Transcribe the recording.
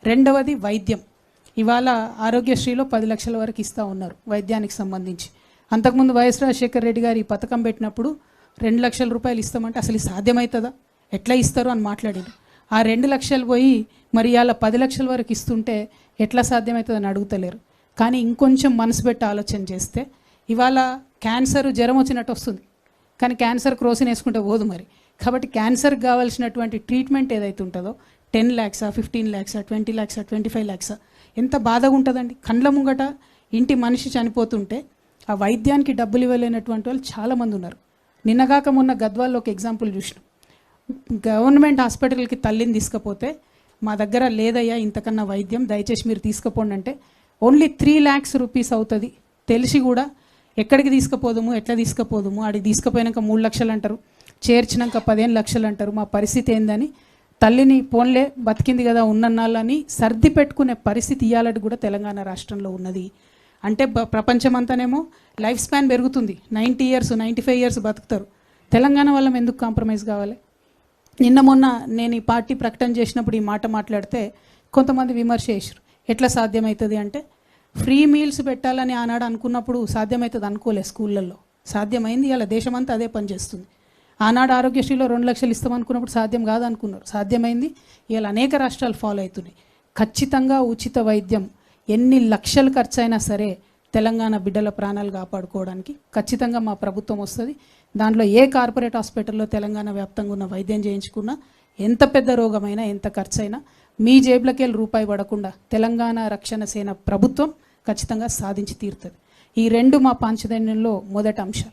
రెండవది వైద్యం. ఇవాళ ఆరోగ్యశ్రీలో 10 లక్షల వరకు ఇస్తూ ఉన్నారు వైద్యానికి సంబంధించి. అంతకుముందు వైఎస్ రాజశేఖర రెడ్డి గారు ఈ పథకం పెట్టినప్పుడు 2 లక్షల రూపాయలు ఇస్తామంటే అసలు సాధ్యమవుతుందా, ఎట్లా ఇస్తారు అని మాట్లాడారు. ఆ 2 లక్షలు పోయి మరి ఇలా 10 లక్షల వరకు ఇస్తుంటే ఎట్లా సాధ్యమవుతుందని అడుగుతలేరు. కానీ ఇంకొంచెం మనసు పెట్టి ఆలోచన చేస్తే ఇవాళ క్యాన్సర్ జ్వరం వచ్చినట్టు వస్తుంది, కానీ క్యాన్సర్ క్రోసిన్ వేసుకుంటే పోదు మరి. కాబట్టి క్యాన్సర్కి కావాల్సినటువంటి ట్రీట్మెంట్ ఏదైతే ఉంటుందో 10 లక్షా, 15 లక్షా, 20 లక్షా, 25 లక్షా, ఎంత బాధగా ఉంటుందండి. కండ్ల ముంగట ఇంటి మనిషి చనిపోతుంటే ఆ వైద్యానికి డబ్బులు ఇవ్వలేనటువంటి వాళ్ళు చాలామంది ఉన్నారు. నిన్నగాక మొన్న గద్వాల్లో ఒక ఎగ్జాంపుల్ చూసినాం. గవర్నమెంట్ హాస్పిటల్కి తల్లిని తీసుకపోతే మా దగ్గర లేదయ్యా ఇంతకన్నా వైద్యం, దయచేసి మీరు తీసుకుపోండి అంటే ఓన్లీ 3 lakhs రూపీస్ అవుతుంది. తెలిసి కూడా ఎక్కడికి తీసుకుపోదుము, ఎట్లా తీసుకుపోదుము, ఆడికి తీసుకుపోయాక 3 లక్షలు అంటారు, చేర్చినాక 15 లక్షలు అంటారు. మా పరిస్థితి ఏందని తల్లిని పోన్లే బతికింది కదా ఉన్నన్నాళ్ళని సర్ది పెట్టుకునే పరిస్థితి ఇవ్వాలని కూడా తెలంగాణ రాష్ట్రంలో ఉన్నది. అంటే ప్రపంచమంతానేమో లైఫ్ స్పాన్ పెరుగుతుంది, 90 years 95 years బతుకుతారు. తెలంగాణ వాళ్ళం ఎందుకు కాంప్రమైజ్ కావాలి? నిన్న మొన్న నేను ఈ పార్టీ ప్రకటన చేసినప్పుడు ఈ మాట మాట్లాడితే కొంతమంది విమర్శ చేశారు. ఎట్లా సాధ్యమవుతుంది అంటే, ఫ్రీ మీల్స్ పెట్టాలని ఆనాడు అనుకున్నప్పుడు సాధ్యమవుతుంది అనుకోలే, స్కూళ్ళల్లో సాధ్యమైంది. ఇలా దేశమంతా అదే పనిచేస్తుంది. ఆనాడు ఆరోగ్యశ్రీలో 2 లక్షలు ఇస్తామనుకున్నప్పుడు సాధ్యం కాదనుకున్నారు, సాధ్యమైంది. ఇలా అనేక రాష్ట్రాలు ఫాలో అవుతున్నాయి. ఖచ్చితంగా ఉచిత వైద్యం ఎన్ని లక్షలు ఖర్చు అయినా సరే తెలంగాణ బిడ్డల ప్రాణాలు కాపాడుకోవడానికి ఖచ్చితంగా మా ప్రభుత్వం వస్తుంది. దాంట్లో ఏ కార్పొరేట్ హాస్పిటల్లో తెలంగాణ వ్యాప్తంగా ఉన్న వైద్యం చేయించుకున్నా ఎంత పెద్ద రోగమైనా ఎంత ఖర్చు అయినా మీ జేబులకి రూపాయి పడకుండా తెలంగాణ రక్షణ సేన ప్రభుత్వం ఖచ్చితంగా సాధించి తీరుతుంది. ఈ 2 మా పాంచజన్యంలో మొదటి అంశాలు.